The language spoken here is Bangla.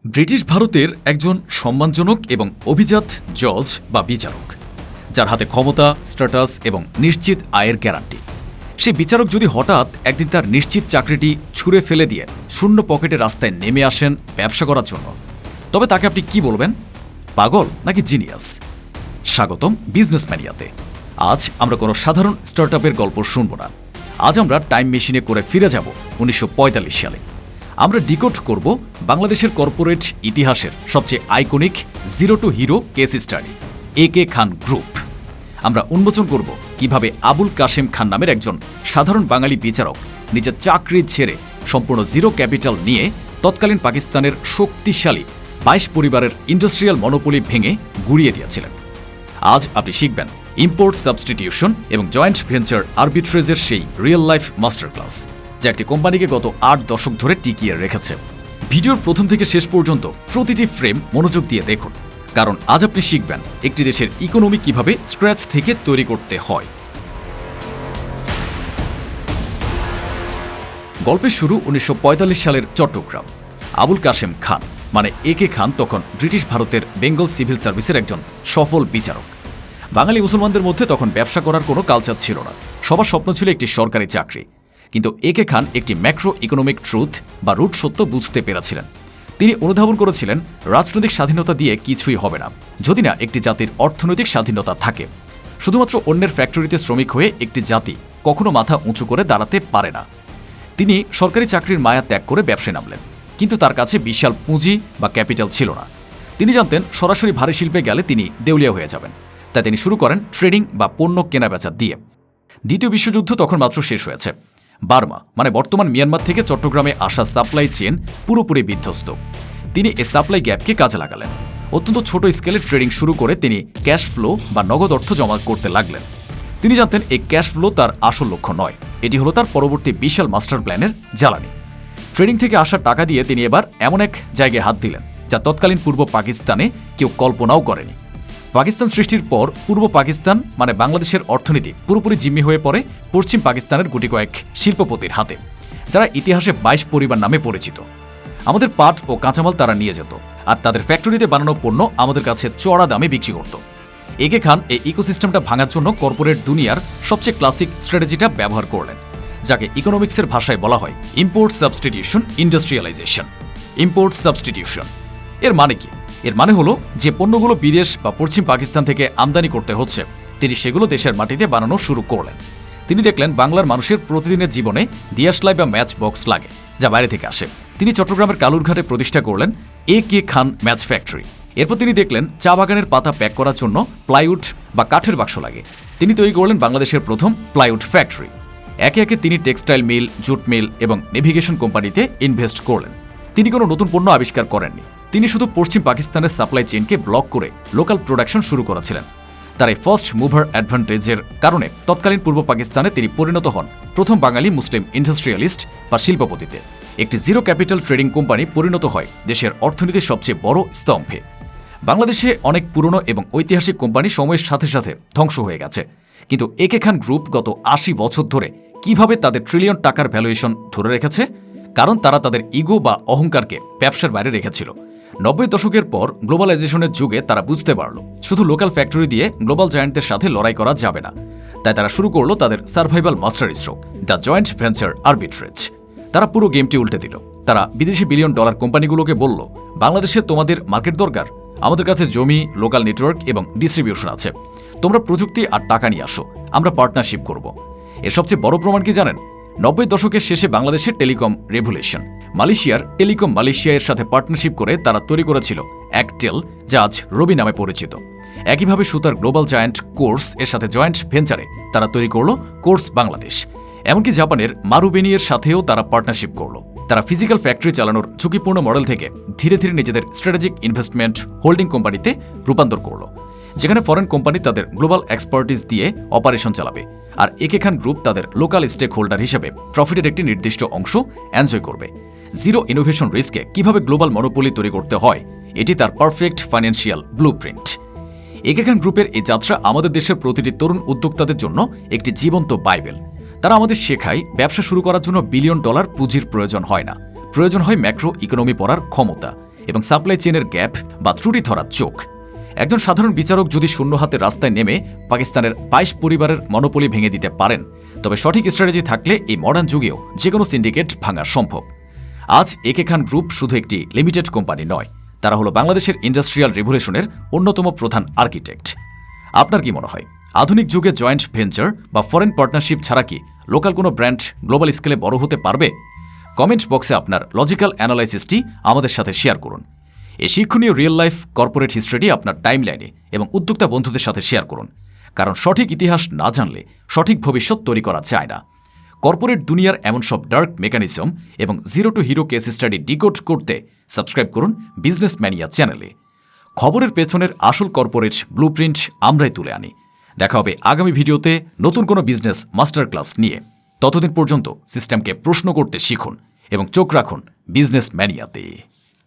ব্রিটিশ ভারতের একজন সম্মানজনক এবং অভিজাত জজ বা বিচারক, যার হাতে ক্ষমতা, স্ট্যাটাস এবং নিশ্চিত আয়ের গ্যারান্টি। সেই বিচারক যদি হঠাৎ একদিন তার নিশ্চিত চাকরিটি ছুঁড়ে ফেলে দিয়ে শূন্য পকেটে রাস্তায় নেমে আসেন ব্যবসা করার জন্য, তবে তাকে আপনি কি বলবেন? পাগল নাকি জিনিয়াস? স্বাগতম বিজনেস ম্যানিয়াতে। আজ আমরা কোনো সাধারণ স্টার্টআপের গল্প শুনব না। আজ আমরা টাইম মেশিনে করে ফিরে যাব 1945 সালে। আমরা ডিকোড করব বাংলাদেশের কর্পোরেট ইতিহাসের সবচেয়ে iconic zero two hero case study, একে খান গ্রুপ। আমরা উন্মোচন করব কিভাবে আবুল কাশেম খান নামের একজন সাধারণ বাঙালি বিচারক নিজের চাকরি ছেড়ে সম্পূর্ণ জিরো ক্যাপিটাল নিয়ে তৎকালীন পাকিস্তানের শক্তিশালী 22 পরিবারের ইন্ডাস্ট্রিয়াল মনোপলি ভেঙে গুড়িয়ে দিয়েছিলেন। আজ আপনি শিখবেন ইম্পোর্ট সাবস্টিটিউশন এবং জয়েন্ট ভেঞ্চার আরবিট্রেজের সেই রিয়েল লাইফ মাস্টার ক্লাস, যা একটি কোম্পানিকে গত 8 দশক ধরে টিকিয়ে রেখেছে। ভিডিওর প্রথম থেকে শেষ পর্যন্ত প্রতিটি ফ্রেম মনোযোগ দিয়ে দেখুন, কারণ আজ আপনি শিখবেন একটি দেশের ইকোনমি কিভাবে স্ক্র্যাচ থেকে তৈরি করতে হয়। গল্পের শুরু 1945 সালের চট্টগ্রাম। আবুল কাশেম খান মানে একে খান তখন ব্রিটিশ ভারতের বেঙ্গল সিভিল সার্ভিসের একজন সফল বিচারক। বাঙালি মুসলমানদের মধ্যে তখন ব্যবসা করার কোনো কালচার ছিল না, সবার স্বপ্ন ছিল একটি সরকারি চাকরি। কিন্তু একে খান একটি ম্যাক্রো ইকোনমিক ট্রুথ বা রুট সত্য বুঝতে পেরেছিলেন। তিনি অনুধাবন করেছিলেন রাজনৈতিক স্বাধীনতা দিয়ে কিছুই হবে না যদি না একটি জাতির অর্থনৈতিক স্বাধীনতা থাকে। শুধুমাত্র অন্যের ফ্যাক্টরিতে শ্রমিক হয়ে একটি জাতি কখনো মাথা উঁচু করে দাঁড়াতে পারে না। তিনি সরকারি চাকরির মায়া ত্যাগ করে ব্যবসায় নামলেন, কিন্তু তার কাছে বিশাল পুঁজি বা ক্যাপিটাল ছিল না। তিনি জানতেন সরাসরি ভারী শিল্পে গেলে তিনি দেউলিয়া হয়ে যাবেন, তাই তিনি শুরু করেন ট্রেডিং বা পণ্য কেনাবেচা দিয়ে। দ্বিতীয় বিশ্বযুদ্ধ তখন মাত্র শেষ হয়েছে। বার্মা মানে বর্তমান মিয়ানমার থেকে চট্টগ্রামে আসা সাপ্লাই চেন পুরোপুরি বিধ্বস্ত। তিনি এই সাপ্লাই গ্যাপকে কাজে লাগালেন। অত্যন্ত ছোট স্কেলে ট্রেডিং শুরু করে তিনি ক্যাশ ফ্লো বা নগদ অর্থ জমা করতে লাগলেন। তিনি জানতেন এই ক্যাশ ফ্লো তার আসল লক্ষ্য নয়, এটি হলো তার পরবর্তী বিশাল মাস্টার প্ল্যানের জ্বালানি। ট্রেডিং থেকে আসা টাকা দিয়ে তিনি এবার এমন এক জায়গায় হাত দিলেন যা তৎকালীন পূর্ব পাকিস্তানে কেউ কল্পনাও করেনি। পাকিস্তান সৃষ্টির পর পূর্ব পাকিস্তান মানে বাংলাদেশের অর্থনীতি পুরোপুরি জিম্মি হয়ে পড়ে পশ্চিম পাকিস্তানের গুটি কয়েক শিল্পপতির হাতে, যারা ইতিহাসে 22 পরিবার নামে পরিচিত। আমাদের পাট ও কাঁচামাল তারা নিয়ে যেত, আর তাদের ফ্যাক্টরিতে বানানো পণ্য আমাদের কাছে চড়া দামে বিক্রি করত। একে খান এই ইকোসিস্টেমটা ভাঙার জন্য কর্পোরেট দুনিয়ার সবচেয়ে ক্লাসিক স্ট্র্যাটেজিটা ব্যবহার করলেন, যাকে ইকোনমিক্সের ভাষায় বলা হয় import substitution industrialisation. Import substitution এর মানে কি? এর মানে হলো যে পণ্যগুলো বিদেশ বা পশ্চিম পাকিস্তান থেকে আমদানি করতে হচ্ছে, তিনি সেগুলো দেশের মাটিতে বানানো শুরু করলেন। তিনি দেখলেন বাংলার মানুষের প্রতিদিনের জীবনে দিয়াশলাই বা ম্যাচ বক্স লাগে, যা বাইরে থেকে আসে। তিনি চট্টগ্রামের কালুরঘাটে প্রতিষ্ঠা করলেন একে খান ম্যাচ ফ্যাক্টরি। এরপর তিনি দেখলেন চা বাগানের পাতা প্যাক করার জন্য প্লাইউড বা কাঠের বাক্স লাগে। তিনি তৈরি করলেন বাংলাদেশের প্রথম প্লাইউড ফ্যাক্টরি। একে একে তিনি টেক্সটাইল মিল, জুট মিল এবং নেভিগেশন কোম্পানিতে ইনভেস্ট করলেন। তিনি কোনো নতুন পণ্য আবিষ্কার করেননি, তিনি শুধু পশ্চিম পাকিস্তানের সাপ্লাই চেইনকে ব্লক করে লোকাল প্রোডাকশন শুরু করেছিলেন। তার এই ফার্স্ট মুভার অ্যাডভান্টেজের কারণে তৎকালীন পূর্ব পাকিস্তানে তিনি পরিণত হন প্রথম বাঙালি মুসলিম ইন্ডাস্ট্রিয়ালিস্ট বা শিল্পপতিতে। একটি জিরো ক্যাপিটাল ট্রেডিং কোম্পানি পরিণত হয় দেশের অর্থনীতির সবচেয়ে বড় স্তম্ভে। বাংলাদেশে অনেক পুরনো এবং ঐতিহাসিক কোম্পানি সময়ের সাথে সাথে ধ্বংস হয়ে গেছে, কিন্তু একে খান গ্রুপ গত 80 বছর ধরে কিভাবে তাদের ট্রিলিয়ন টাকার ভ্যালুয়েশন ধরে রেখেছে? কারণ তারা তাদের ইগো বা অহংকারকে ব্যবসার বাইরে রেখেছিল। 90 দশকের পর গ্লোবালাইজেশনের যুগে তারা বুঝতে পারল শুধু লোকাল ফ্যাক্টরি দিয়ে গ্লোবাল জায়ান্টদের সাথে লড়াই করা যাবে না। তাই তারা শুরু করলো তাদের survival master stroke, the joint venture arbitrage. তারা পুরো গেমটি উল্টে দিল। তারা বিদেশি বিলিয়ন ডলার কোম্পানিগুলোকে বলল, বাংলাদেশে তোমাদের মার্কেট দরকার, আমাদের কাছে জমি, লোকাল নেটওয়ার্ক এবং ডিস্ট্রিবিউশন আছে। তোমরা প্রযুক্তি আর টাকা নিয়ে আসো, আমরা পার্টনারশিপ করব। এর সবচেয়ে বড় প্রমাণ কি জানেন? 90 দশকের শেষে বাংলাদেশের টেলিকম রেভুলেশন। মালয়েশিয়ার টেলিকম মালয়েশিয়া এর সাথে পার্টনারশিপ করে তারা তৈরি করেছিল একটেল, যা আজ রবি নামে পরিচিত। একইভাবে সুতার গ্লোবাল জায়ান্ট কোর্স এর সাথে জয়েন্ট ভেঞ্চারে তারা তৈরি করলো কোর্স বাংলাদেশ। এমনকি জাপানের মারুবেনি এর সাথেও তারা পার্টনারশিপ করলো। তারা ফিজিক্যাল ফ্যাক্টরি চালানোর ঝুঁকিপূর্ণ মডেল থেকে ধীরে ধীরে নিজেদের স্ট্র্যাটেজিক ইনভেস্টমেন্ট হোল্ডিং কোম্পানিতে রূপান্তর করলো, যেখানে ফরেন কোম্পানি তাদের গ্লোবাল এক্সপার্টিস দিয়ে অপারেশন চালাবে, আর একে খান গ্রুপ তাদের লোকাল স্টেক হোল্ডার হিসেবে প্রফিটের একটি নির্দিষ্ট অংশ এনজয় করবে। জিরো ইনোভেশন রিস্কে কিভাবে গ্লোবাল মনোপলি তৈরি করতে হয়, এটি তার পারফেক্ট ফাইন্যান্সিয়াল ব্লুপ্রিন্ট। একে খান গ্রুপের এই যাত্রা আমাদের দেশের প্রতিটি তরুণ উদ্যোক্তাদের জন্য একটি জীবন্ত বাইবেল। তারা আমাদের শেখায় ব্যবসা শুরু করার জন্য বিলিয়ন ডলার পুঁজির প্রয়োজন হয় না, প্রয়োজন হয় ম্যাক্রো ইকোনমি পড়ার ক্ষমতা এবং সাপ্লাই চেইনের গ্যাপ বা ত্রুটি ধরার চোখ। একজন সাধারণ বিচারক যদি শূন্য হাতে রাস্তায় নেমে পাকিস্তানের 22 পরিবারের মনোপলি ভেঙে দিতে পারেন, তবে সঠিক স্ট্র্যাটেজি থাকলে এই মডার্ন যুগেও যে কোনো সিন্ডিকেট ভাঙা সম্ভব। আজ একে খান গ্রুপ শুধু একটি লিমিটেড কোম্পানি নয়, তারা হলো বাংলাদেশের ইন্ডাস্ট্রিয়াল রিভলিউশনের অন্যতম প্রধান আর্কিটেক্ট। আপনার কি মনে হয়, আধুনিক যুগে জয়েন্ট ভেঞ্চার বা ফরেন পার্টনারশিপ ছাড়া কি লোকাল কোনো ব্র্যান্ড গ্লোবাল স্কেলে বড় হতে পারবে? কমেন্ট বক্সে আপনার লজিক্যাল অ্যানালাইসিসটি আমাদের সাথে শেয়ার করুন। এই শিক্ষণীয় রিয়েল লাইফ কর্পোরেট হিস্ট্রিটি আপনার টাইমলাইনে এবং উদ্যোক্তা বন্ধুদের সাথে শেয়ার করুন, কারণ সঠিক ইতিহাস না জানলে সঠিক ভবিষ্যৎ তৈরি করা যায় না। কর্পোরেট দুনিয়ার এমন সব ডার্ক মেকানিজম এবং zero two hero case study decode করতে সাবস্ক্রাইব করুন বিজনেস ম্যানিয়া চ্যানেলে। খবরের পেছনের আসল কর্পোরেট ব্লুপ্রিন্ট আমরাই তুলে আনি। দেখা হবে আগামী ভিডিওতে নতুন কোনো বিজনেস মাস্টার ক্লাস নিয়ে। ততদিন পর্যন্ত সিস্টেমকে প্রশ্ন করতে শিখুন এবং চোখ রাখুন বিজনেস ম্যানিয়াতে।